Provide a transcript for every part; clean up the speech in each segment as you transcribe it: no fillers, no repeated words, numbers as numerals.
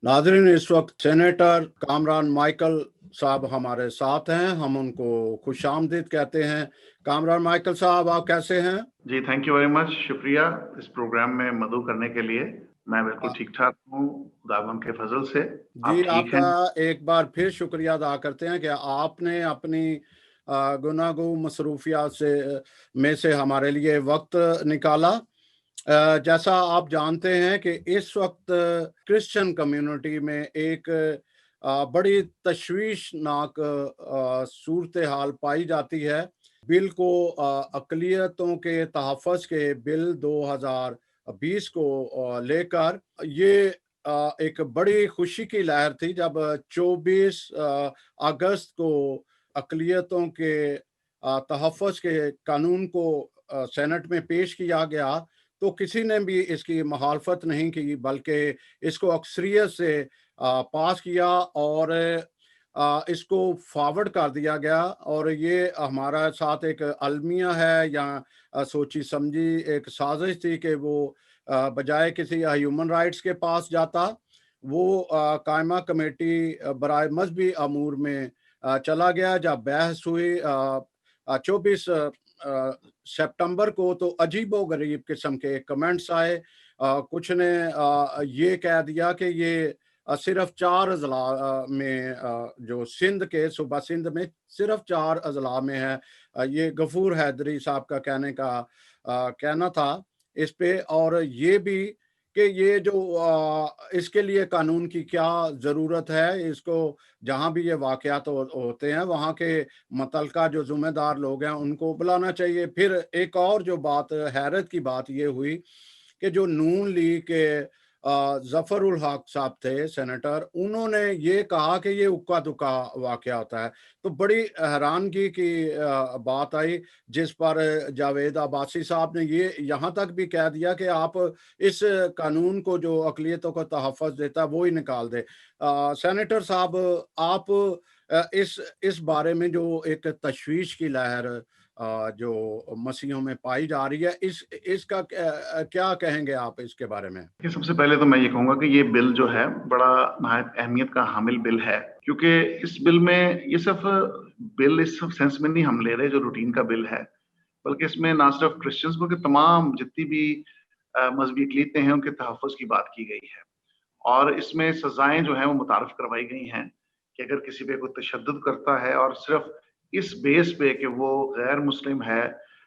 नाज़रीन, इस वक्त सेनेटर कामरान माइकल साहब हमारे साथ हैं। हम उनको खुशामदीद कहते हैं। कामरान माइकल साहब, आप कैसे हैं? जी, थैंक यू वेरी मच। शुक्रिया इस प्रोग्राम में मदऊ करने के लिए। मैं बिल्कुल ठीक ठाक हूँ खुदावंद के फजल से। जी, आप ठीक हैं? आपका एक बार फिर शुक्रिया अदा करते हैं कि आपने अपनी गुनागो मसरूफियात में से हमारे लिए वक्त निकाला। जैसा आप जानते हैं कि इस वक्त क्रिश्चियन कम्युनिटी में एक बड़ी तशवीशनाक सूरत हाल पाई जाती है। बिल को अक़लियतों के तहफ़्फ़ुज़ के बिल 2020 को लेकर ये एक बड़ी खुशी की लहर थी जब 24 अगस्त को अक़लियतों के तहफ़्फ़ुज़ के कानून को सेनेट में पेश किया गया। तो किसी ने भी इसकी मुखालफत नहीं की, बल्कि इसको अक्सरियत से पास किया और इसको फॉरवर्ड कर दिया गया। और ये हमारा साथ एक अलमिया है या सोची समझी एक साजिश थी कि वो बजाय किसी ह्यूमन राइट्स के पास जाता, वो कायमा कमेटी बराए मजहबी अमूर में चला गया। जब बहस हुई 24 सितंबर को, तो अजीबो गरीब किस्म के कमेंट्स आए। कुछ ने ये कह दिया कि ये सिर्फ 4 अज़ला में जो सिंध के सूबा सिंध में सिर्फ 4 अज़ला में है। ये गफूर हैदरी साहब का कहना था इस पे। और ये भी कि ये जो इसके लिए कानून की क्या ज़रूरत है, इसको जहाँ भी ये वाक़यात होते हैं वहाँ के मुतल्लिका जो ज़िम्मेदार लोग हैं उनको बुलाना चाहिए। फिर एक और जो बात हैरत की बात ये हुई कि जो नून लीग के ज़फ़रुल हक साहब थे सेनेटर, उन्होंने ये कहा कि ये उक्का दुक्का वाक़या होता है। तो बड़ी हैरानगी की बात आई, जिस पर जावेद अब्बासी साहब ने ये यहाँ तक भी कह दिया कि आप इस कानून को जो अक़लियतों को तहफ़्फ़ुज़ देता है वो ही निकाल दें। सेनेटर साहब, आप इस बारे में जो एक तशवीश की लहर जो मसीहों में पाई जा रही है, इसका क्या कहेंगे आप इसके बारे में? कि सबसे पहले तो मैं ये कहूँगा कि ये बिल जो है बड़ा नहायत अहमियत का हामिल बिल है, क्योंकि इस बिल में ये सिर्फ बिल इस सेंस में नहीं हम ले रहे जो रूटीन का बिल है, बल्कि इसमें ना सिर्फ क्रिश्चियंस बल्कि तमाम जितनी भी मजहबी अक़लीतें हैं उनके तहफ़्फ़ुज़ की बात की गई है। और इसमें सज़ाएँ जो हैं वो मुतारफ़ करवाई गई हैं कि अगर किसी पे कोई तशद्दुद करता है और सिर्फ इस बेस पे कि वो गैर मुस्लिम है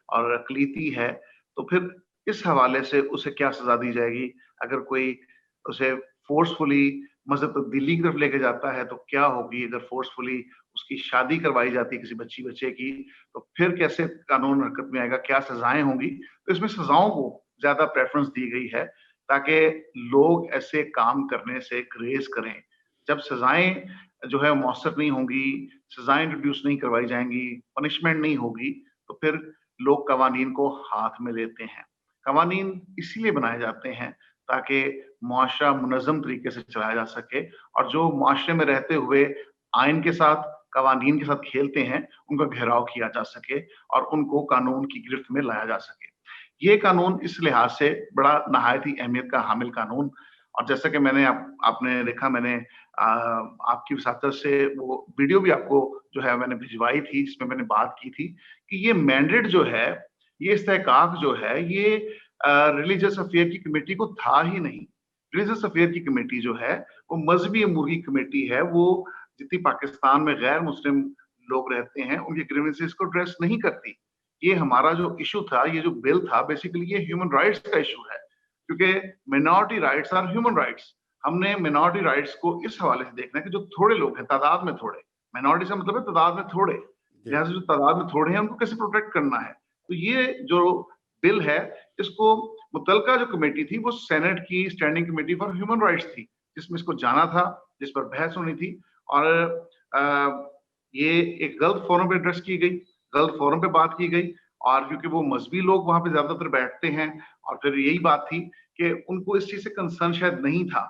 और अक़लीती है, तो फिर इस हवाले से उसे क्या सज़ा दी जाएगी। अगर कोई उसे फ़ोर्सफुली मज़हब तब्दीली की तरफ लेके जाता है तो क्या होगी, अगर फ़ोर्सफुली उसकी शादी करवाई जाती है किसी बच्चे की, तो फिर कैसे कानून हरकत में आएगा, क्या सज़ाएँ होंगी। तो इसमें सज़ाओं को ज़्यादा प्रेफ़रेंस दी गई है ताकि लोग ऐसे काम करने से ग्रेज़ करें। जब सज़ाएँ जो है मौसर नहीं होंगी, सज़ाएँ इंट्रोड्यूस नहीं करवाई जाएँगी, पनिशमेंट नहीं होगी, तो फिर लोग कवानीन को हाथ में लेते हैं। कवानीन इसीलिए बनाए जाते हैं ताकि मुआशरा मुनज़्ज़म तरीके से चलाया जा सके और जो मुआशरे में रहते हुए आइन के साथ, कवानीन के साथ खेलते हैं, उनका घेराव किया जा सके और उनको कानून की गिरफ्त में लाया जा सके। ये कानून इस लिहाज से बड़ा नहायत ही अहमियत का हामिल कानून। और जैसा कि आपने देखा, मैंने आपकी वसातत से वो वीडियो भी आपको जो है मैंने भिजवाई थी, जिसमें मैंने बात की थी कि ये मैंडेट जो है, ये इस्तेहकाक जो है, ये रिलीजियस अफेयर की कमेटी को था ही नहीं। रिलीजियस अफेयर की कमेटी जो है, वो मज़हबी अमूर की कमेटी है। वो जितनी पाकिस्तान में गैर मुस्लिम लोग रहते हैं, उनके ग्रीवेंसेस को एड्रेस नहीं करती। ये हमारा जो इश्यू था, ये जो बिल था, बेसिकली ये ह्यूमन राइट्स का इश्यू है, क्योंकि minority rights are human rights. हमने माइनॉरिटी राइट्स को इस हवाले से देखना है कि जो थोड़े लोग हैं, तादाद में थोड़े, माइनॉरिटी से मतलब है तादाद में थोड़े, लिहाज़ा जो तादाद में थोड़े हैं उनको कैसे प्रोटेक्ट करना है। तो ये जो बिल है, इसको मुतल्लिका जो कमेटी थी वो सेनेट की standing committee for human rights थी, जिसमें इसको जाना था, जिस पर बहस होनी थी। और ये एक गलत फोरम पे एड्रेस की गई, गलत फोरम पे बात की गई। और क्योंकि वो मज़हबी लोग वहाँ पे ज़्यादातर बैठते हैं और फिर यही बात थी कि उनको इस चीज़ से कंसर्न शायद नहीं था।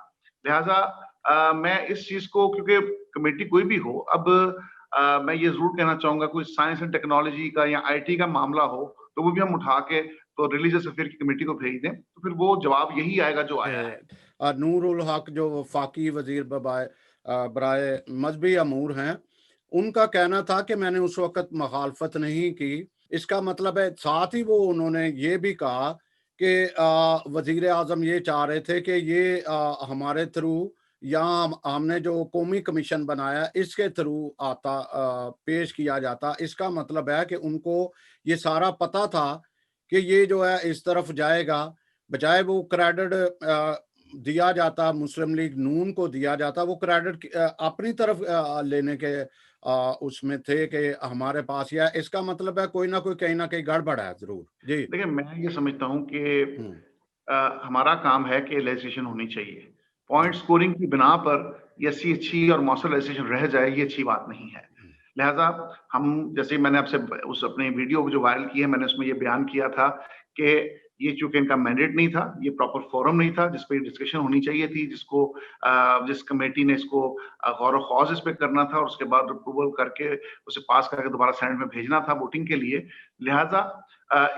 लिहाज़ा मैं इस चीज़ को, क्योंकि कमेटी कोई भी हो, अब मैं ये ज़रूर कहना चाहूँगा, कोई साइंस एंड टेक्नोलॉजी का या आईटी का मामला हो, तो वो भी हम उठा के तो रिलीजियस अफेयर की कमेटी को भेज दें, तो फिर वो जवाब यही आएगा जो आया है। नूरुल हक जो वफाकी वजीर बराए मजहबी अमूर हैं, उनका कहना था कि मैंने उस वक़्त मुखालफत नहीं की। इसका मतलब है, साथ ही वो उन्होंने ये भी कहा कि वज़ीर आज़म ये चाह रहे थे कि ये हमारे थ्रू या हमने जो कौमी कमीशन बनाया इसके थ्रू पेश किया जाता। इसका मतलब है कि उनको ये सारा पता था कि ये जो है इस तरफ जाएगा, बजाय वो क्रेडिट दिया जाता मुस्लिम लीग नून को दिया जाता, वो क्रेडिट अपनी तरफ लेने के उसमें थे कि हमारे पास, या इसका मतलब है कोई ना कोई कहीं ना कहीं गड़बड़ है जरूर। जी। देखिए, मैं ये समझता हूँ कि हम्म। हमारा काम है कि लेजिस्लेशन होनी चाहिए। पॉइंट जी। स्कोरिंग की बिना पर ये अच्छी और मौसर लेजिस्लेशन रह जाए, ये अच्छी बात नहीं है। लिहाजा हम, जैसे मैंने आपसे उस अपनी वीडियो जो वायरल की है, मैंने उसमें ये बयान किया था कि ये चूंकि इनका मैंडेट नहीं था, ये प्रॉपर फोरम नहीं था जिस पे डिस्कशन होनी चाहिए थी, जिस कमेटी ने इसको गौर ख्वाज इस पे करना था और उसके बाद अप्रूवल करके उसे पास करके दोबारा सेनेट में भेजना था वोटिंग के लिए। लिहाजा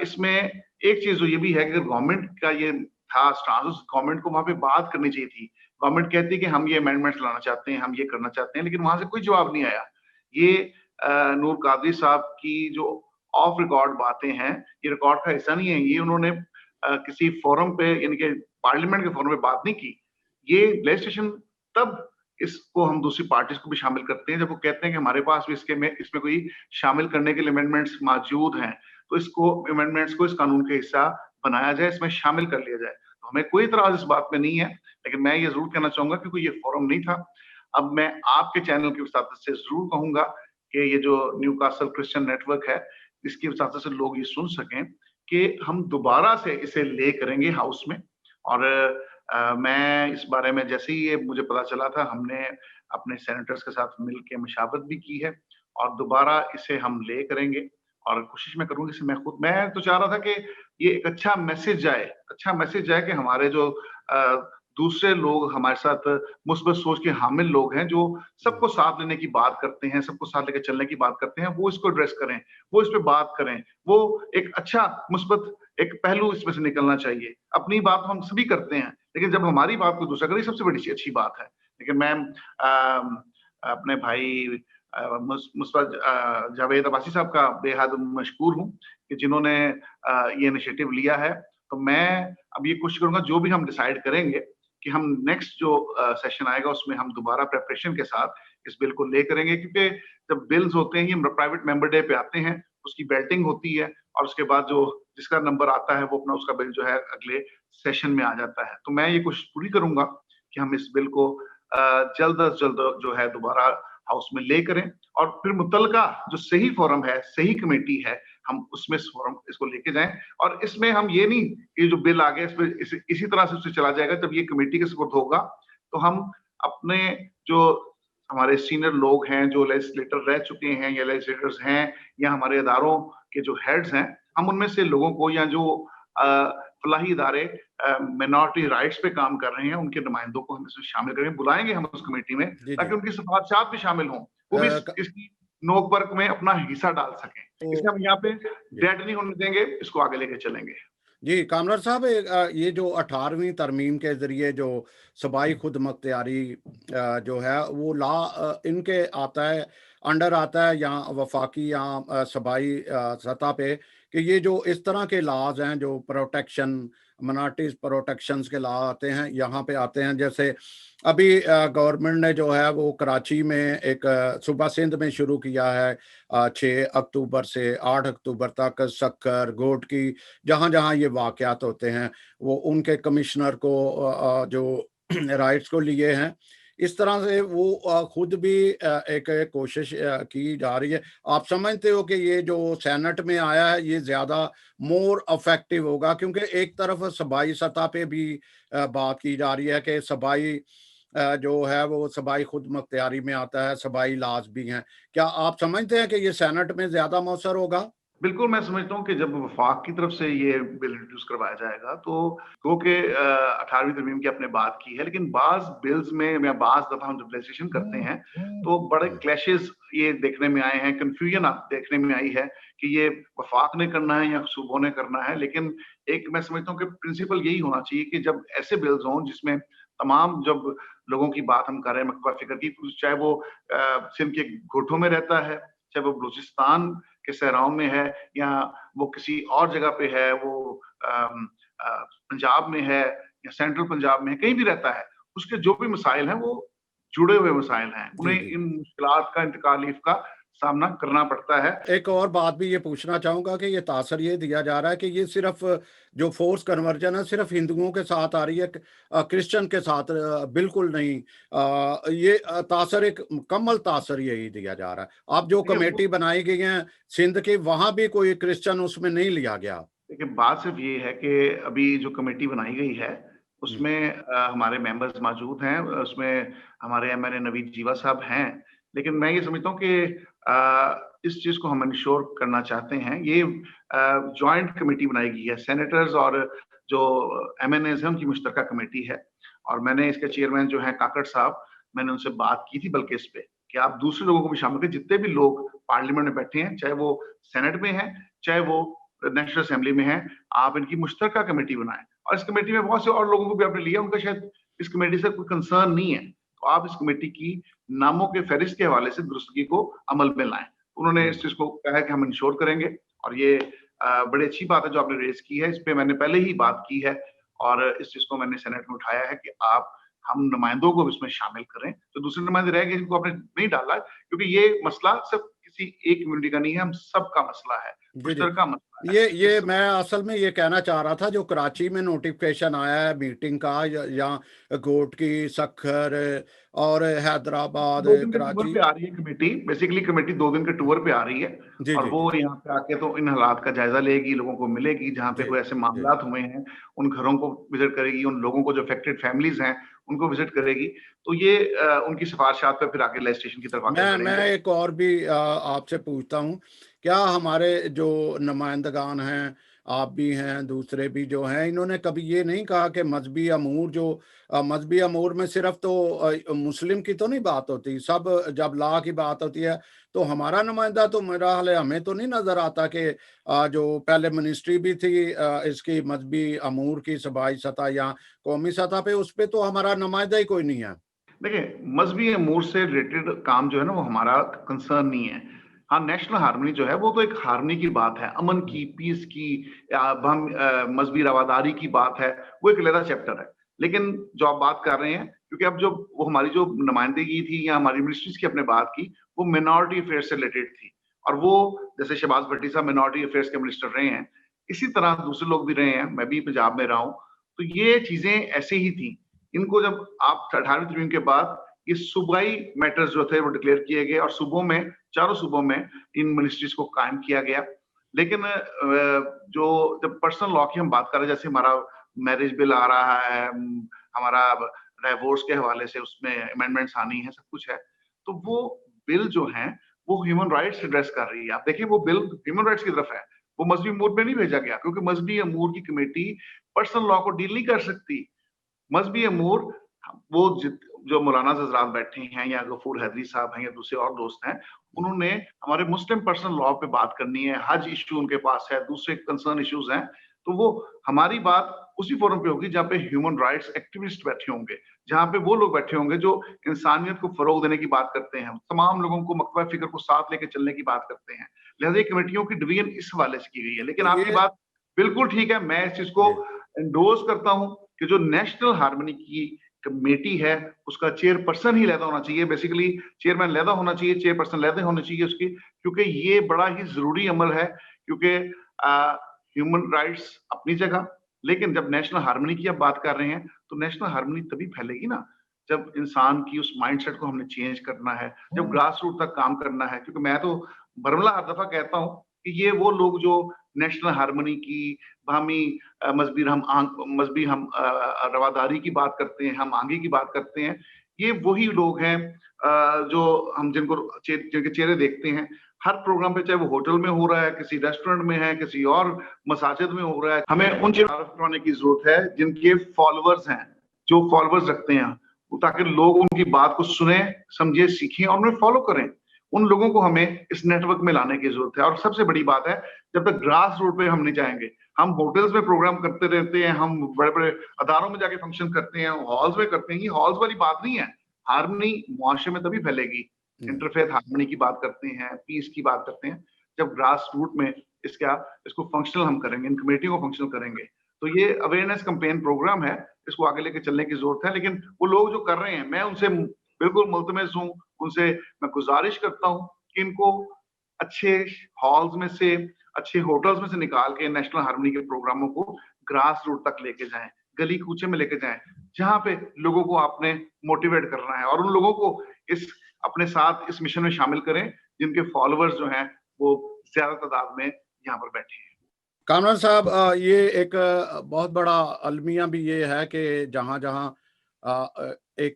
इसमें एक चीज जो ये भी है कि गवर्नमेंट का ये था स्टांस, गवर्नमेंट को वहां पे बात करनी चाहिए थी। गवर्नमेंट कहती है कि हम ये अमेंडमेंट्स लाना चाहते हैं, हम ये करना चाहते हैं, लेकिन वहां से कोई जवाब नहीं आया। ये नूर कादरी साहब की जो ऑफ रिकॉर्ड बातें हैं, ये रिकॉर्ड का हिस्सा नहीं है। ये उन्होंने किसी फोरम पे, यानी कि पार्लियामेंट के फोरम पे बात नहीं की। ये लेजिस्लेशन तब इसको हम दूसरी पार्टीज को भी शामिल करते हैं जब वो कहते हैं कि हमारे पास भी इसमें कोई शामिल करने के लिए अमेंडमेंट्स मौजूद हैं, तो इसको अमेंडमेंट्स को इस कानून के हिस्सा बनाया जाए, इसमें शामिल कर लिया जाए। तो हमें कोई इतराज इस बात में नहीं है, लेकिन मैं ये जरूर कहना चाहूंगा क्योंकि ये फोरम नहीं था। अब मैं आपके चैनल की वसात से जरूर कहूंगा कि ये जो न्यू कासल क्रिश्चियन नेटवर्क है, इसकी वसात से लोग ये सुन सकें कि हम दोबारा से इसे ले करेंगे हाउस में। और मैं इस बारे में जैसे ही ये मुझे पता चला था, हमने अपने सेनेटर्स के साथ मिलकर मशावरत भी की है और दोबारा इसे हम ले करेंगे। और कोशिश मैं करूंगी इसे, मैं तो चाह रहा था कि ये एक अच्छा मैसेज जाए कि हमारे जो दूसरे लोग हमारे साथ मुस्बत सोच के हामिल लोग हैं, जो सबको साथ लेने की बात करते हैं, सबको साथ लेकर चलने की बात करते हैं, वो इसको एड्रेस करें, वो इस पे बात करें। वो एक अच्छा मुस्बत एक पहलू इसमें से निकलना चाहिए। अपनी बात हम सभी करते हैं, लेकिन जब हमारी बात को दूसरा करे, सबसे बड़ी अच्छी बात है। लेकिन मैं अपने भाई मुस्बत जावेद अब्बासी साहब का बेहद मशकूर हूँ कि जिन्होंने ये इनिशिएटिव लिया है। तो मैं अब ये कोशिश करूंगा, जो भी हम डिसाइड करेंगे कि हम नेक्स्ट जो सेशन आएगा उसमें हम दोबारा प्रेपरेशन के साथ इस बिल को ले करेंगे, क्योंकि जब बिल्स होते हैं ये प्राइवेट मेंबर डे पे आते हैं, उसकी बैटिंग होती है और उसके बाद जो जिसका नंबर आता है वो अपना उसका बिल जो है अगले सेशन में आ जाता है। तो मैं ये कोशिश पूरी करूंगा कि हम इस बिल को जल्द अज जल्द जो है दोबारा हाउस में ले करें और फिर मुतलका जो सही फोरम है, सही कमेटी है, हम उसमें इसको लेके जाएं। और इसमें हम ये नहीं कि जो बिल आ गया इसी तरह से उससे चला जाएगा। जब ये कमेटी के सपोर्ट होगा तो हम अपने जो हमारे सीनियर लोग हैं, जो लेजिस्लेटर रह चुके हैं या लेजिस्लेटर्स हैं या हमारे इदारों के जो हेड्स हैं, हम उनमें से लोगों को, या जो फलाही इदारे मिनॉरिटी राइट्स पे काम कर रहे हैं, उनके नुमाइंदों को हम इसमें शामिल करेंगे, बुलाएंगे हम उस कमेटी में, जी। ताकि जी। उनकी सिफारिशात भी शामिल हों, वो भी इसकी नोक परख में अपना हिस्सा डाल सकें। तो इसलिए हम यहाँ पे जी। डेड नहीं होने देंगे, इसको आगे लेके चलेंगे। जी, कामराज साहब, ये जो 18वीं तरमीम के ज़रिए जो सूबाई खुद मुख्तियारी जो है वो इनके आता है, अंडर आता है या वफाकी या सूबाई सतह पे, कि ये जो इस तरह के लॉज हैं जो प्रोटेक्शन मिनॉरिटीज़ प्रोटेक्शंस के लॉ आते हैं, यहाँ पे आते हैं। जैसे अभी गवर्नमेंट ने जो है वो कराची में एक सूबा सिंध में शुरू किया है 6 अक्टूबर से 8 अक्टूबर तक सक्कर गोट की जहाँ जहाँ ये वाक़यात होते हैं, वो उनके कमिश्नर को जो राइट्स को लिए हैं। इस तरह से वो खुद भी एक कोशिश की जा रही है। आप समझते हो कि ये जो सेनेट में आया है ये ज़्यादा मोर इफेक्टिव होगा, क्योंकि एक तरफ सूबाई सतह पे भी बात की जा रही है कि सूबाई जो है वो सूबाई खुद मुख्तियारी में आता है, सूबाई लाज भी हैं। क्या आप समझते हैं कि ये सेनेट में ज़्यादा मौसर होगा? बिल्कुल, मैं समझता हूँ कि जब वफाक की तरफ से ये बिल इंट्रोड्यूस करवाया जाएगा, तो क्योंकि 18वीं तरमीम की आपने बात की है, लेकिन बाज़ बिल्स में या बाज़ दफ़ा हम जब लेजिस्लेशन करते हैं, तो बड़े क्लैशेज़ ये देखने में आए हैं, कन्फ्यूजन देखने में आई है कि ये वफाक ने करना है या सूबों ने करना है। लेकिन एक मैं समझता हूँ कि प्रिंसिपल यही होना चाहिए कि जब ऐसे बिल्स हों जिसमें तमाम जब लोगों की बात हम कर रहे हैं मकबूल फ़िक्र की, चाहे वो सिंध के गोठों में रहता है, चाहे वो बलूचिस्तान के सहराओं में है, या वो किसी और जगह पे है, वो पंजाब में है या सेंट्रल पंजाब में है, कहीं भी रहता है, उसके जो भी मसाइल हैं वो जुड़े हुए मसाइल हैं। जी, उन्हें जी। इन मुश्किलात का, इन तकालीफ का सामना करना पड़ता है। एक और बात भी ये पूछना चाहूँगा कि ये तासर ये दिया जा रहा है कि ये सिर्फ़ जो फ़ोर्स कन्वर्जन है सिर्फ़ हिंदुओं के साथ आ रही है, क्रिश्चियन के साथ बिल्कुल नहीं। ये तासर एक मुकम्मल तासर यही दिया जा रहा है। अब जो देखिए वो कमेटी बनाई गई है सिंध की, वहाँ भी कोई क्रिश्चियन उसमें नहीं लिया गया। देखिए, बात सिर्फ़ ये है कि अभी जो कमेटी बनाई गई है, हुँ, उसमें हमारे मेंबर्स मौजूद हैं, उसमें हमारे एमएनए नवीद जीवा साहब हैं। लेकिन मैं ये समझता हूँ कि इस चीज़ को हम इंश्योर करना चाहते हैं, ये जॉइंट कमेटी बनाई गई है, सेनेटर्स और जो एमएनएज़ हैं, उनकी मुश्तरका कमेटी है। और मैंने इसके चेयरमैन जो हैं काकड़ साहब, मैंने उनसे बात की थी बल्कि इस पे, कि आप दूसरे लोगों को भी शामिल करें, जितने भी लोग पार्लियामेंट में बैठे हैं, चाहे वो सेनेट में हैं, चाहे वो नेशनल असेंबली में हैं, आप इनकी मुश्तरका कमेटी बनाएँ। और इस कमेटी में बहुत से और लोगों को भी आपने लिया, उनका शायद इस कमेटी से कोई कंसर्न नहीं है। तो आप इस कमेटी की नामों के फ़हरिस्त के हवाले से दुरुस्तगी को अमल में लाएँ। उन्होंने हुँ। इस चीज़ को कहा है कि हम इंश्योर करेंगे, और ये बड़ी अच्छी बात है जो आपने रेज़ की है, इस पे मैंने पहले ही बात की है, और इस चीज़ को मैंने सेनेट में उठाया है कि आप हम नुमाइंदों को भी इसमें शामिल करें। जो दूसरे नुमाइंदे रह गए जिनको आपने नहीं डाला, क्योंकि ये मसला सिर्फ़ किसी एक कम्युनिटी का नहीं है, हम सबका मसला है, जी, जी। मुश्तरका मसला है। ये इस मैं असल में ये कहना चाह रहा था, जो कराची में नोटिफ़िकेशन आया है मीटिंग का, या घोटकी, सक्खर और हैदराबाद, 2 दिन के टूर कराची। पे आ रही है कमेटी, बेसिकली कमेटी 2 दिन के टूर पे आ रही है, जी, और जी, वो जी। यहाँ पे आके तो इन हालात का जायज़ा लेगी, लोगों को मिलेगी, जहाँ पे जी, कोई ऐसे जी। मामलात हुए हैं, उन घरों को विज़िट करेगी, उन लोगों को जो अफेक्टेड फैमिलीज़ हैं, उनको विज़िट करेगी। तो ये उनकी सिफ़ारिशात पे फिर आगे लेजिस्लेशन की तरफ आगे मैं बढ़ेंगे। एक और भी आपसे पूछता हूँ, क्या हमारे जो नुमाइंदगान हैं, आप भी हैं, दूसरे भी जो हैं, इन्होंने कभी ये नहीं कहा कि मज़हबी अमूर जो मज़हबी अमूर में सिर्फ़ तो मुस्लिम की तो नहीं बात होती, सब जब लॉ की बात होती है, तो हमारा नुमाइंदा तो मेरा हाल है, हमें तो नहीं नज़र आता कि जो पहले मिनिस्ट्री भी थी इसकी मज़हबी अमूर की सूबाई सतह या कौमी सतह पे, उस पे तो हमारा नुमाइंदा ही कोई नहीं है। देखिए, मज़हबी अमूर से रिलेटेड काम जो है ना, वो हमारा कंसर्न नहीं है। हाँ, नेशनल हार्मनी जो है, वो तो एक हार्मनी की बात है, अमन हुँ। की, पीस की, मज़हबी रवादारी की बात है, वो एक अलग चैप्टर है। लेकिन जो आप बात कर रहे हैं, क्योंकि अब जो वो हमारी जो नुमाइंदगी थी या हमारी मिनिस्ट्रीज़ की आपने बात की, वो माइनॉरिटी अफेयर्स से रिलेटेड थी। और वो जैसे शहबाज़ भट्टी साहब माइनॉरिटी अफेयर्स के मिनिस्टर रहे हैं, इसी तरह दूसरे लोग भी रहे हैं, मैं भी पंजाब में रहा हूँ। तो ये चीज़ें ऐसे ही थी। इनको जब आप 18वीं तरमीम के बाद ये सूबाई मैटर्स जो थे वो डिक्लेयर किए गए, और सूबों में, चारों सूबों में इन मिनिस्ट्रीज को कायम किया गया। लेकिन जो जब पर्सनल लॉ की हम बात कर रहे हैं, जैसे हमारा मैरिज बिल आ रहा है, हमारा डाइवोर्स के हवाले से उसमें अमेंडमेंट्स आनी है, सब कुछ है, तो वो बिल जो है वो ह्यूमन राइट्स एड्रेस कर रही है। आप देखिए वो बिल ह्यूमन राइट्स की तरफ है, वो मजहबी अमूर में नहीं भेजा गया, क्योंकि मजहबी अमूर की कमेटी पर्सनल लॉ को डील नहीं कर सकती। मजहबी अमूर वो जो मौलाना हजरात बैठे हैं, या गफूर हैदरी साहब हैं, या दूसरे और दोस्त हैं, उन्होंने हमारे मुस्लिम पर्सनल लॉ पे बात करनी है, हज इशू उनके पास है, दूसरे कंसर्न इश्यूज हैं, तो वो हमारी बात उसी फोरम पे होगी जहाँ पे ह्यूमन राइट्स एक्टिविस्ट बैठे होंगे, जहाँ पे वो लोग बैठे होंगे जो इंसानियत को फरोग देने की बात करते हैं, तमाम लोगों को मकबा फिक्र को साथ लेके चलने की बात करते हैं। लिहाजा ये कमेटियों की डिवीजन इस हवाले से की गई है। लेकिन तो आपकी ये बात बिल्कुल ठीक है, मैं इस चीज को जी। एंडोर्स करता हूँ कि जो नेशनल हार्मनी की कमेटी है, उसका चेयरपर्सन ही लहदा होना चाहिए, बेसिकली चेयरमैन लहदा होना चाहिए, चेयरपर्सन लहदे होने चाहिए उसकी, क्योंकि ये बड़ा ही जरूरी अमल है। क्योंकि ह्यूमन राइट्स अपनी जगह, लेकिन जब नेशनल हार्मनी की आप बात कर रहे हैं, तो नेशनल हार्मनी तभी फैलेगी ना जब इंसान की उस माइंडसेट को हमने चेंज करना है, जब ग्रास रूट तक काम करना है। क्योंकि मैं तो बरमला हर दफा कहता हूँ कि ये वो लोग जो नेशनल हार्मनी की, बाहमी मजहबी हम रवादारी की बात करते हैं, हम आगे की बात करते हैं, ये वही लोग हैं जो हम जिनके चेहरे देखते हैं हर प्रोग्राम पे, चाहे वो होटल में हो रहा है, किसी रेस्टोरेंट में है, किसी और मसाजिद में हो रहा है। हमें उन चीजों करवाने की जरूरत है जिनके फॉलोअर्स हैं, जो फॉलोअर्स रखते हैं, ताकि लोग उनकी बात को सुने, समझे, सीखें और उन्हें फॉलो करें। उन लोगों को हमें इस नेटवर्क में लाने की जरूरत है। और सबसे बड़ी बात है, जब तक ग्रास रूट पे हम नहीं जाएंगे, हम होटल्स में प्रोग्राम करते रहते हैं, हम बड़े बड़े अदारों में जाके फंक्शन करते हैं, हॉल्स में करते हैं, ये हॉल्स वाली बात नहीं है। हार्मनी मुआशरे में तभी फैलेगी, इंटरफेथ हार्मनी की बात करते हैं, पीस की बात करते हैं, जब ग्रास रूट में इसको फंक्शनल हम करेंगे, इन कमेटियों को फंक्शनल करेंगे। तो ये अवेयरनेस कैंपेन प्रोग्राम है, इसको आगे लेके चलने की जरूरत है। लेकिन वो लोग जो कर रहे हैं, मैं उनसे बिल्कुल मुल्तमस हूँ, उनसे मैं गुजारिश करता हूँ कि इनको अच्छे हॉल्स में से, अच्छे होटल्स में से निकाल के नेशनल हार्मनी के प्रोग्रामों को ग्रास रूट तक लेके जाएं, गली कूचे में लेके जाएं, जहां पे लोगों को आपने मोटिवेट करना है, और उन लोगों को इस अपने साथ इस मिशन में शामिल करें जिनके फॉलोअर्स जो हैं वो ज्यादा तादाद में यहाँ पर बैठे हैं। कामरान साहब, ये एक बहुत बड़ा अलमिया भी ये है कि जहाँ जहाँ एक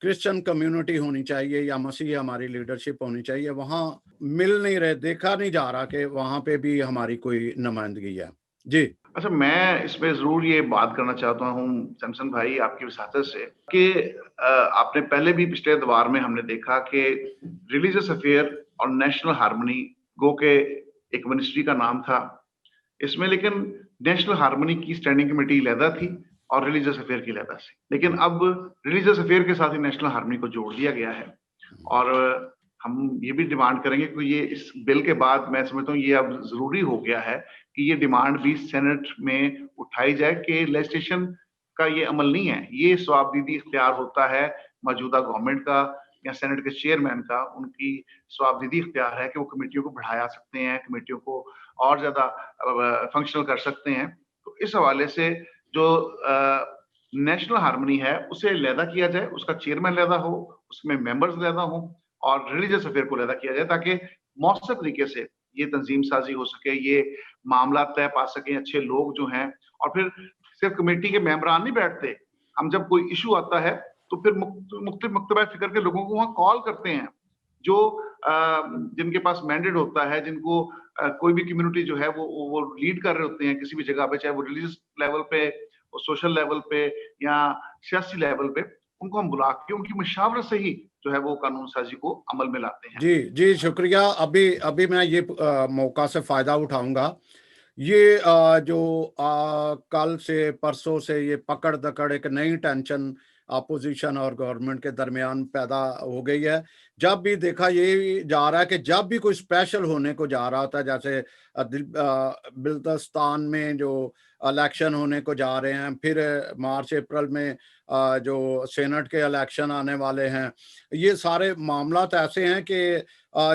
क्रिश्चियन कम्युनिटी होनी चाहिए या मसीह हमारी लीडरशिप होनी चाहिए, वहाँ मिल नहीं रहे, देखा नहीं जा रहा कि वहाँ पे भी हमारी कोई नुमाइंदगी है। जी। अच्छा, मैं इसमें जरूर ये बात करना चाहता हूँ सैमसन भाई, आपकी वसाहत से, कि आपने पहले भी पिछले दवार में हमने देखा कि रिलीजियस अफेयर और नेशनल हार्मनी गो के एक मिनिस्ट्री का नाम था इसमें, लेकिन नेशनल हार्मनी की स्टैंडिंग कमेटी अलहदा थी और रिलीजियस अफेयर की अलहदा से। लेकिन अब रिलीजियस अफेयर के साथ ही नेशनल हार्मनी को जोड़ दिया गया है, और हम ये भी डिमांड करेंगे कि ये इस बिल के बाद मैं समझता हूँ ये अब जरूरी हो गया है कि ये डिमांड भी सेनेट में उठाई जाए कि लेजिस्लेशन का ये अमल नहीं है, ये स्वाबदीदी इख्तियार होता है मौजूदा गवर्नमेंट का या सेनेट के चेयरमैन का। उनकी स्वाबदीदी इख्तियार है कि वो कमेटियों को बढ़ा सकते हैं, कमेटियों को और ज्यादा फंक्शनल कर सकते हैं। तो इस हवाले से जो नेशनल हार्मनी है उसे अलहदा किया जाए, उसका चेयरमैन अलहदा हो, उसमें मेंबर्स अलहदा हो, और रिलीजियस अफेयर को अलहदा किया जाए, ताकि मौसर तरीके से ये तंजीम साजी हो सके, ये मामला तय पा सके अच्छे लोग जो हैं। और फिर सिर्फ कमेटी के मेंबरान नहीं बैठते, हम जब कोई इशू आता है तो फिर मुख्तलिफ फिक्र के लोगों को वहां कॉल करते हैं, जो जिनके पास मैंडेट होता है, जिनको कोई भी कम्युनिटी जो है वो लीड कर रहे होते हैं किसी भी जगह पे, चाहे वो रिलीजियस लेवल पे, सोशल लेवल पे या सियासी लेवल पे, उनको हम बुला के उनकी मशावरत से ही जो है वो कानून साजी को अमल में लाते हैं। जी जी, शुक्रिया। अभी अभी मैं ये मौका से फायदा उठाऊंगा। ये जो कल से परसों से ये पकड़ दकड़, एक नई टेंशन अपोजिशन और गवर्नमेंट के दरमियान पैदा हो गई है। जब भी देखा ये जा रहा है कि जब भी कोई स्पेशल होने को जा रहा था, जैसे बिल्तिस्तान में जो इलेक्शन होने को जा रहे हैं, फिर मार्च अप्रैल में जो सेनेट के इलेक्शन आने वाले हैं, ये सारे मामलात ऐसे हैं कि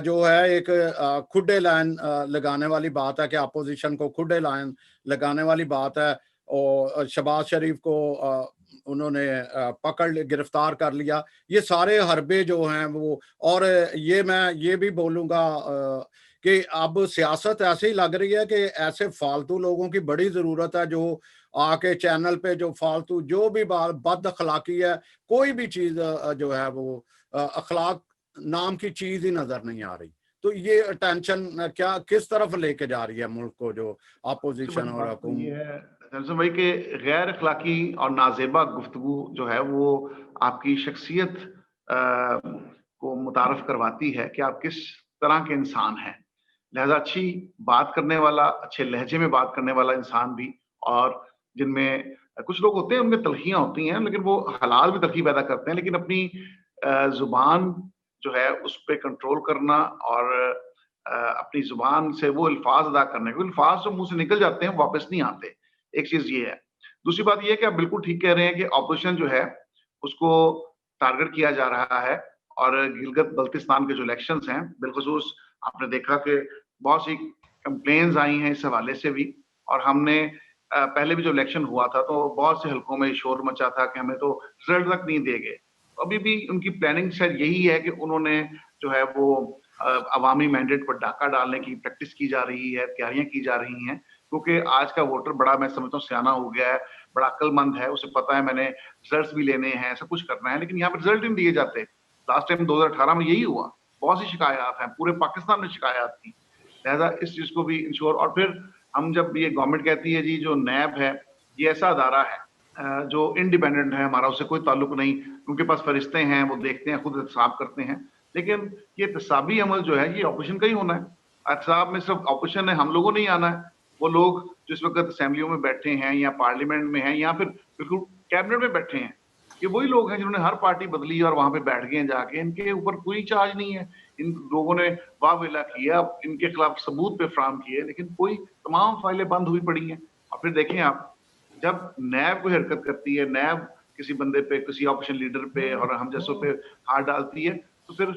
जो है एक खुडे लाइन लगाने वाली बात है कि अपोजिशन को खुडे लाइन लगाने वाली बात है। और शहबाज शरीफ को उन्होंने पकड़ गिरफ्तार कर लिया। ये सारे हरबे जो हैं वो, और ये मैं ये भी बोलूँगा कि अब सियासत ऐसे ही लग रही है कि ऐसे फालतू लोगों की बड़ी ज़रूरत है, जो आके चैनल पे जो फालतू जो भी बद अखलाकी है, कोई भी चीज़ जो है वो अखलाक नाम की चीज ही नजर नहीं आ रही। तो ये टेंशन क्या किस तरफ लेके जा रही है मुल्क को, जो अपोजिशन और हुकूमत भाई के गैर अखलाकी और नाजेबा गुफ्तगू जो है वो आपकी शख्सियत को मुतारफ करवाती है कि आप किस तरह के इंसान हैं। लिहाजा अच्छी बात करने वाला, अच्छे लहजे में बात करने वाला इंसान भी, और जिनमें कुछ लोग होते हैं उनमें तलखियां होती हैं, लेकिन वो हलाल भी तलखी पैदा करते हैं, लेकिन अपनी जुबान जो है उस पर कंट्रोल करना और अपनी जुबान से वो अल्फाज अदा करने, क्योंकि अल्फाज जो मुंह से निकल जाते हैं वापस नहीं आते। एक चीज ये है। दूसरी बात ये है कि आप बिल्कुल ठीक कह रहे हैं कि ऑपोजिशन जो है उसको टारगेट किया जा रहा है, और गिलगित बल्तिस्तान के जो इलेक्शंस हैं बिलखुसूस आपने देखा कि बहुत सी कंप्लेन्स आई हैं इस हवाले से भी। और हमने पहले भी जो इलेक्शन हुआ था तो बहुत से हलकों में शोर मचा था कि हमें तो रिजल्ट तक नहीं देंगे। अभी भी उनकी प्लानिंग शायद यही है कि उन्होंने जो है वो अवामी मैंडेट पर डाका डालने की प्रैक्टिस की जा रही है, तैयारियां की जा रही हैं, क्योंकि आज का वोटर बड़ा, मैं समझता हूँ, सियाना हो गया है, बड़ा अक्लमंद है, उसे पता है मैंने रिजल्ट्स भी लेने हैं, सब कुछ करना है, लेकिन यहाँ पर रिजल्ट नहीं दिए जाते। लास्ट टाइम 2018 में यही हुआ, बहुत सी शिकायत हैं, पूरे पाकिस्तान में शिकायत थी। लिहाजा इस चीज को भी इंश्योर, और फिर हम जब ये गवर्नमेंट कहती है जी जो नैब है ये ऐसा अदारा है जो इंडिपेंडेंट है, हमारा उससे कोई ताल्लुक नहीं, उनके पास फरिश्ते हैं, वो देखते हैं, खुद हिसाब करते हैं। लेकिन ये तसाबी अमल जो है ये ऑपोजिशन का ही होना है। एहतसाब में सिर्फ ऑपोजिशन है, हम लोगों ने ही आना है। वो लोग जो इस वक्त असेंबलियों में बैठे हैं या पार्लियामेंट में हैं या फिर बिल्कुल कैबिनेट में बैठे हैं, ये वही लोग हैं जिन्होंने हर पार्टी बदली और वहां पे बैठ गए हैं जाके। इनके ऊपर कोई चार्ज नहीं है, इन लोगों ने वाह-विला किया, इनके खिलाफ सबूत पे फ्राहम किए, लेकिन कोई तमाम फाइलें बंद हुई पड़ी हैं। और फिर देखें आप, जब नैब कोई हरकत करती है, नैब किसी बंदे पे, किसी ऑपोजिशन लीडर पे और हम जैसों पे हाथ डालती है, तो फिर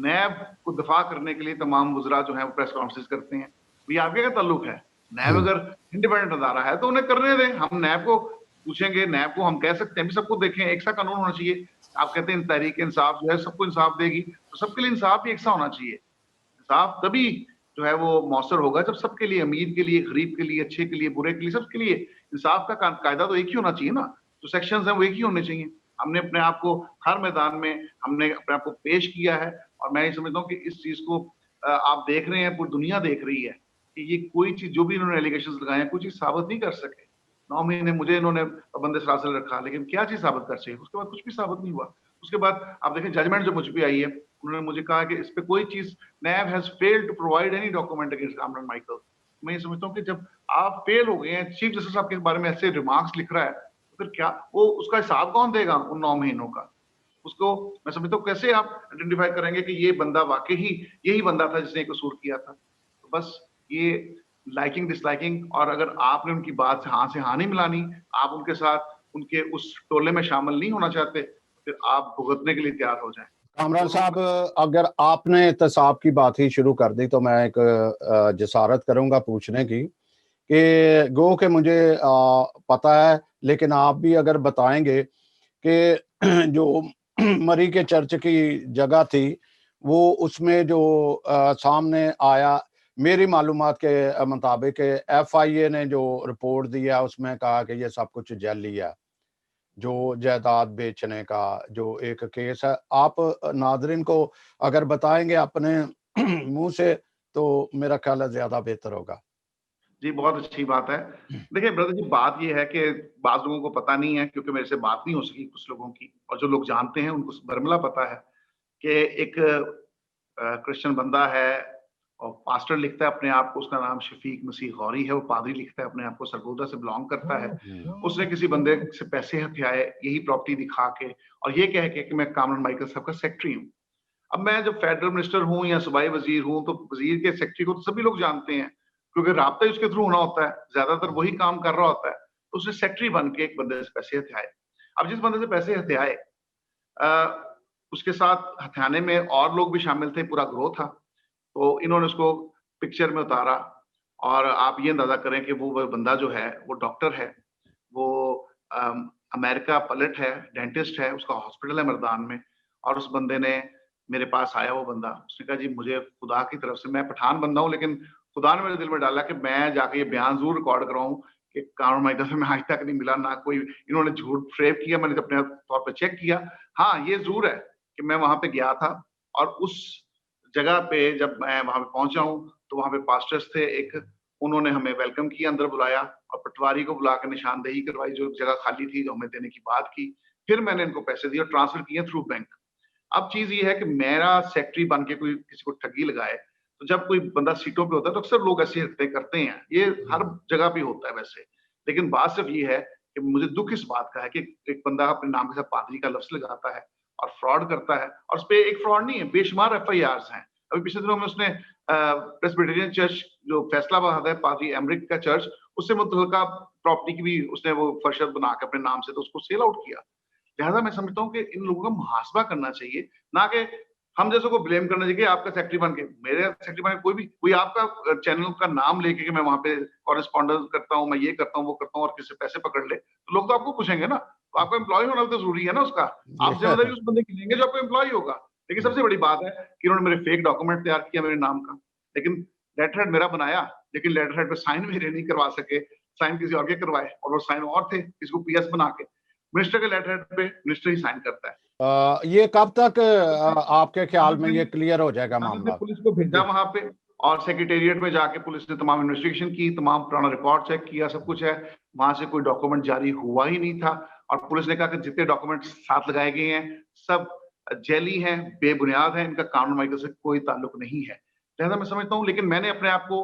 नैब को दफा करने के लिए तमाम वज़रा जो हैं वो प्रेस कॉन्फ्रेंस करते हैं। ये आपके क्या ताल्लुक है? नैब अगर इंडिपेंडेंट अदारा है तो उन्हें करने दें। हम नैब को पूछेंगे, नैब को हम कह सकते हैं भी सबको देखें, एक सा कानून होना चाहिए। आप कहते हैं तहरीक इंसाफ जो है सबको इंसाफ देगी, तो सबके लिए इंसाफ भी एक सा होना चाहिए। इंसाफ तभी जो है वो मौसर होगा जब सबके लिए, अमीर के लिए, गरीब के लिए, अच्छे के लिए, बुरे के लिए, सबके लिए इंसाफ का कायदा तो एक ही होना चाहिए ना। जो सेक्शंस हैं वो एक ही होने चाहिए। हमने अपने आप को हर मैदान में हमने अपने आप को पेश किया है और मैं ये समझता हूँ कि इस चीज को आप देख रहे हैं, पूरी दुनिया देख रही है कि ये कोई चीज जो भी इन्होंने एलिगेशंस लगाए हैं, कोई चीज साबित नहीं कर सके। 9 महीने मुझे इन्होंने पाबंद सरासर रखा, लेकिन क्या चीज साबित कर सके? उसके बाद कुछ भी साबित नहीं हुआ। उसके बाद आप देखें जजमेंट जो मुझ पे आई है, उन्होंने मुझे कहा कि इस पे कोई चीज, NAB has failed to provide any document against Kamran Michael. मैं ये समझता हूँ कि जब आप फेल हो गए हैं, चीफ जस्टिस आपके बारे में ऐसे रिमार्क्स लिख रहा है, तो फिर क्या वो उसका हिसाब कौन देगा उन 9 महीनों का? उसको मैं समझता हूँ कैसे आप आइडेंटिफाई करेंगे कि ये बंदा वाकई ही यही बंदा था जिसने कसूर किया था? तो बस ये लाइकिंग डिसलाइकिंग, और अगर आपने उनकी बात से हाँ नहीं मिलानी, आप उनके साथ उनके उस टोले में शामिल नहीं होना चाहते, फिर आप भुगतने के लिए तैयार हो जाएं। कामरान साहब, अगर आपने एहतसाब की बात ही शुरू कर दी तो मैं एक जसारत करूंगा पूछने की कि गो के मुझे पता है, लेकिन आप भी अगर बताएंगे कि जो मरी के चर्च की जगह थी वो उसमें जो सामने आया, मेरी मालूमात के मुताबिक FIA ने जो रिपोर्ट दिया उसमें कहा कि ये सब कुछ जैली है, जो जायदाद बेचने का जो एक केस है। आप नाज़रीन को अगर बताएंगे अपने मुंह से तो मेरा ख्याल है ज्यादा बेहतर होगा। जी, बहुत अच्छी बात है। देखिए ब्रदर जी, बात ये है कि बाज़ लोगों को पता नहीं है क्योंकि मेरे से बात नहीं हो सकी कुछ लोगों की, और जो लोग जानते हैं उनको बरमला पता है कि एक क्रिश्चियन बंदा है और पास्टर लिखता है अपने आप को, उसका नाम शफीक मसीह गौरी है, वो पादरी लिखता है अपने आप को, सरगोदा से बिलोंग करता है। उसने किसी बंदे से पैसे हथियाए यही प्रॉपर्टी दिखा के और ये कह के कि मैं कामरान माइकल साहब का सेक्रेटरी हूँ। अब मैं जब फेडरल मिनिस्टर हूँ या सूबाई वजीर हूँ तो वजीर के सेक्रेटरी को तो सभी लोग जानते हैं क्योंकि राब्ता ही उसके थ्रू होना होता है, ज्यादातर वही काम कर रहा होता है। तो उसने सेक्रेटरी बन के एक बंदे से पैसे हथियाए। अब जिस बंदे से पैसे हथियाए उसके साथ हथियाने में और लोग भी शामिल थे, पूरा ग्रोह था। तो इन्होंने उसको पिक्चर में उतारा और आप ये अंदाजा करें कि वो बंदा जो है वो डॉक्टर है, वो अमेरिका पलट है, डेंटिस्ट है, उसका हॉस्पिटल है मर्दान में। और उस बंदे ने मेरे पास आया, वो बंदा, उसने कहा जी मुझे खुदा की तरफ से, मैं पठान बंदा हूँ लेकिन खुदा ने मेरे दिल में डाला कि मैं जाके ये बयान जरूर रिकॉर्ड कराऊं कि कानून माइकल से मैं आज तक नहीं मिला, ना कोई इन्होंने झूठ फ्रेब किया, मैंने तो अपने तौर पे चेक किया। हाँ ये जरूर है कि मैं वहां पे गया था और उस जगह पे जब मैं वहां पे पहुंचा हूँ तो वहां पे पास्टर्स थे एक, उन्होंने हमें वेलकम किया, अंदर बुलाया और पटवारी को बुला कर निशानदेही करवाई जो जगह खाली थी, जो हमें देने की बात की। फिर मैंने इनको पैसे दिए और ट्रांसफर किए थ्रू बैंक। अब चीज ये है कि मेरा सेक्रेटरी बन के कोई किसी को ठगी लगाए, तो जब कोई बंदा सीटों पे होता है तो अक्सर लोग ऐसे हरकतें करते हैं, ये हर जगह पे होता है वैसे। लेकिन बात सिर्फ ये है कि मुझे दुख इस बात का है कि एक बंदा अपने नाम के साथ पादरी का लफ्ज लगाता है और फ्रॉड करता है, और उस पर एक फ्रॉड नहीं है, बेशुमार FIRs हैं। अभी पिछले दिनों में उसने प्रेस्बिटेरियन चर्च जो फैसलाबाद है, पादरी एमरिक का चर्च, उससे मुतल्लिका प्रॉपर्टी की भी उसने वो फर्शत बना के अपने नाम से तो उसको सेल आउट किया। लिहाजा मैं समझता हूँ कि इन लोगों का मुहासबा करना चाहिए, ना कि हम जैसों को ब्लेम करना चाहिए कि आपका सेक्रेटरी बन के, मेरे सेक्रेटरी बन के कोई आपका चैनल का नाम लेके कि मैं वहां पे कॉरेस्पॉन्डेंस करता हूँ, मैं ये करता हूँ वो करता हूँ और किसी पैसे पकड़ ले, तो लोग तो आपको पूछेंगे ना, तो आपका एम्प्लॉय होना तो जरूरी है ना उसका। आप जिम्मेदारी उस बंदे की लेंगे जो आपका एम्प्लॉय होगा। लेकिन सबसे बड़ी बात है कि इन्होंने मेरे फेक डॉक्यूमेंट तैयार किया मेरे नाम का, लेकिन लेटर हेड मेरा बनाया, लेकिन लेटर हेड पे साइन मेरे नहीं करवा सके, साइन किसी और के करवाए, और वो साइन और थे इसको PS बना के। मिनिस्टर के लेटर हेड पे मिनिस्टर ही साइन करता है। ये कब तक आपके ख्याल में ये क्लियर हो जाएगा मामला? पुलिस को भेजा वहां पे और सेक्रेटेरिएट में जाके पुलिस ने तमाम इन्वेस्टिगेशन की, तमाम पुराना रिकॉर्ड चेक किया, सब कुछ है। वहां से कोई डॉक्यूमेंट जारी हुआ ही नहीं था और पुलिस ने कहा कि जितने डॉक्यूमेंट साथ लगाए गए हैं सब जैली हैं, बेबुनियाद हैं, इनका कानून हमारे से कोई ताल्लुक नहीं है। लिहाजा मैं समझता हूँ, लेकिन मैंने अपने आप को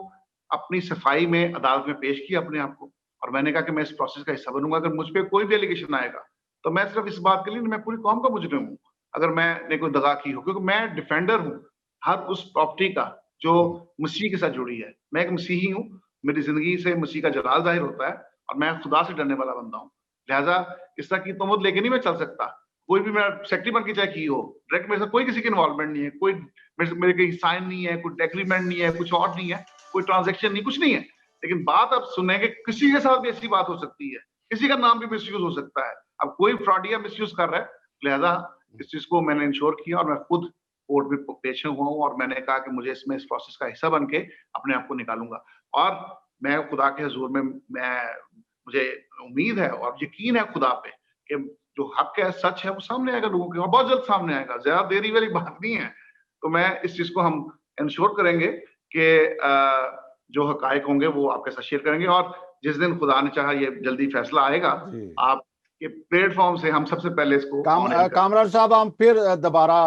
अपनी सफाई में अदालत में पेश किया अपने आप को, और मैंने कहा कि मैं इस प्रोसेस का हिस्सा बनूँगा। अगर मुझ पे कोई भी एलिगेशन आएगा, तो मैं सिर्फ इस बात के लिए, मैं पूरी कौम का मुजरिम हूँ, अगर मैंने कोई दगा की हो, क्योंकि मैं डिफेंडर हूँ हर उस प्रॉपर्टी का जो मसीह के साथ जुड़ी है। मैं एक मसीही हूँ, मेरी ज़िंदगी से मसीह का जलाल ज़ाहिर होता है, और मैं खुदा से डरने वाला बंदा हूँ। लिहाजा इस तरह की तोहमत लेके नहीं मैं चल सकता। कोई भी मेरा सेक्रेटरी बन के चाहे की हो, डायरेक्ट मेरे साथ कोई किसी की इन्वॉल्वमेंट नहीं है, कोई मेरे कहीं साइन नहीं है, कोई एग्रीमेंट नहीं है, कुछ और नहीं है, कोई ट्रांज़ैक्शन नहीं, कुछ नहीं है। लेकिन बात आप सुने कि किसी के साथ भी ऐसी बात हो सकती है, किसी का नाम भी मिसयूज़ हो सकता है। अब कोई फ्रॉडिया मिसयूज़ कर रहा है, लिहाजा इस चीज़ को मैंने इंश्योर किया, और मैं खुद कोर्ट में पेश हुआ हूँ, और मैंने कहा कि मुझे इसमें इस प्रोसेस का हिस्सा बन के अपने आप को निकालूँगा। और मैं खुदा के हुज़ूर में मुझे उम्मीद है और यकीन है खुदा पे कि जो हक है, सच है, वो सामने आएगा लोगों के, और बहुत जल्द सामने आएगा। ज़्यादा देरी वाली बात नहीं है। तो मैं इस चीज़ को हम इंश्योर करेंगे कि जो हक़ाइक़ होंगे वो आपके साथ शेयर करेंगे, और जिस दिन खुदा ने चाहा ये जल्दी फैसला आएगा, जी। आपके प्लेटफ़ॉर्म से हम सबसे पहले इसको ऑन एयर करेंगे। कामरान साहब, हम फिर दोबारा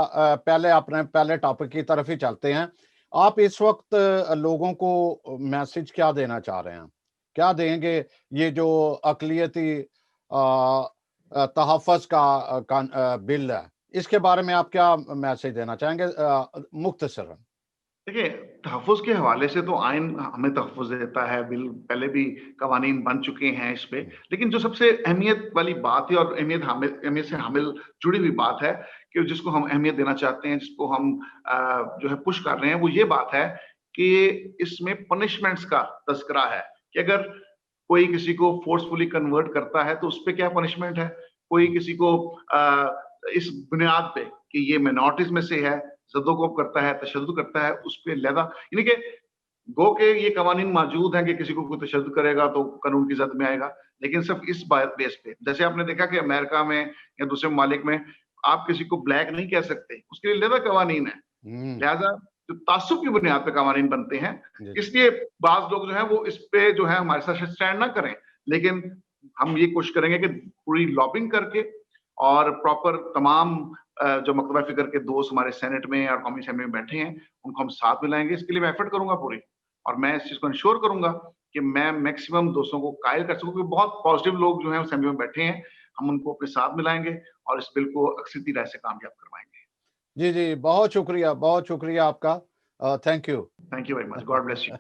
पहले अपने पहले टॉपिक की तरफ ही चलते हैं। आप इस वक्त लोगों को मैसेज क्या देना चाह रहे हैं? क्या देंगे ये जो अक़लियती तहफ़्फ़ुज़ का बिल है, इसके बारे में आप क्या मैसेज देना चाहेंगे मुख्तसरन? देखिए, तहफ़्फ़ुज़ के हवाले से तो आइन हमें तहफ़्फ़ुज़ देता है, बिल पहले भी कवानीन बन चुके हैं इस पे। लेकिन जो सबसे अहमियत वाली बात है, और अहमियत से हामिल जुड़ी हुई बात है, कि जिसको हम अहमियत देना चाहते हैं, जिसको हम जो है पुश कर रहे हैं, वो ये बात है कि इसमें पनिशमेंट्स का तज़किरा है, कि अगर कोई किसी को फ़ोर्सफुली कन्वर्ट करता है, तो उसपे क्या पनिशमेंट है। कोई किसी को इस बुनियाद पे कि ये माइनॉरिटीज़ में से है, ज़द्दो-कोब करता है, तशद्दुद करता है, उसपे लहदा यानी कि गो के ये कवानीन मौजूद हैं कि किसी को कोई तशद्दुद करेगा तो कानून की ज़द में आएगा। लेकिन सिर्फ़ इस बेस पे, जैसे आपने देखा कि अमेरिका में या दूसरे ममालिक में आप किसी को ब्लैक नहीं कह सकते, उसके लिए अलहदा कवानीन है। हुँ। लिहाजा जो ताज्जुब की बुनियाद पे कवानीन बनते हैं, जी। इसलिए बाज़ लोग जो हैं वो इस पे जो है हमारे साथ स्टैंड ना करें। लेकिन हम ये कोशिश करेंगे कि पूरी लॉबिंग करके, और प्रॉपर तमाम जो मकतबा फ़िक्र के दोस्त हमारे सेनेट में और कौमी असेंबली में बैठे हैं, उनको हम साथ मिलाएँगे। इसके लिए मैं एफ़र्ट करूँगा पूरी, और मैं इस चीज़ को इंश्योर करूँगा कि मैं मैक्सिमम दोस्तों को कायल कर सकूँ, क्योंकि बहुत पॉज़िटिव लोग जो हैं असेंबली में बैठे हैं। हम उनको अपने साथ मिलाएँगे, और इस बिल को अक्सरती राय से कामयाब करवाएँगे। जी, जी, बहुत शुक्रिया आपका। Thank you. Thank you very much. God bless you.